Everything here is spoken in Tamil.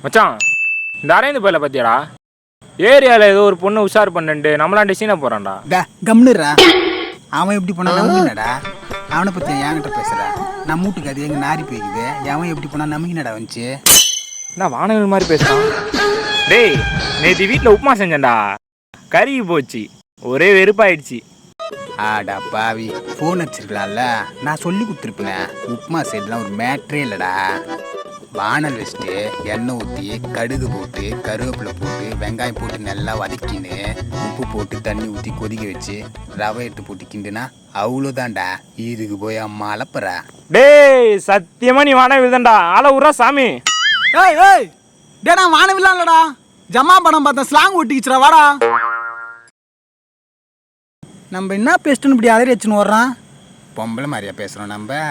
மச்சான், இந்த அரேந்து போயில பார்த்தியாடா? ஏரியாவில் ஏதோ ஒரு பொண்ணு உஷார் பண்ணிட்டு நம்மளாண்டி சீனை போகிறான்டா. கம்னுறா. அவன் எப்படி போனா நம்பினடா? அவனை பற்றி என்கிட்ட பேசுகிறா? நம்ம வீட்டுக்கு அது எங்கே நாரி போய்க்குது. அவன் எப்படி போனா நம்பினடா வந்துச்சு? நான் வானவில் மாதிரி பேசுகிறான். டேய், நேற்று வீட்டில் உப்புமா செஞ்சேன்டா, கருகி போச்சு, ஒரே வெறுப்பாயிடுச்சு. ஆடா பாவி, ஃபோன் வச்சிருக்கலாம்ல, நான் சொல்லி கொடுத்துருப்பேன். உப்புமா சைடுலாம் ஒரு மேட்ரே இல்லைடா. வானல் வச்சுட்டு எண்ணெய் ஊற்றி கடுகு போட்டு கருவேப்பிலை போட்டு வெங்காயம் போட்டு நல்லா வதக்கின்னு உப்பு போட்டு தண்ணி ஊற்றி கொதிக்க வச்சு ரவை எடுத்து போட்டு கிண்டுனா அவ்வளோதான்டா. இதுக்கு போய் அம்மா அலப்புறா? டேய், சத்தியமா நீ வானவில் தான்டா. ஆள விட்றா சாமி. ஏய் ஏய் டே, நான் வானவில்லாம் இல்லடா, ஜமா படம் பார்த்தேன், ஸ்லாங் ஒட்டிக்கிச்சுடா. வாடா. நம்ம என்ன பேசிட்டு இப்படி அதறி வச்சுன்னு வர்றான்? பொம்பளை மாதிரியா பேசுகிறோம் நம்ம?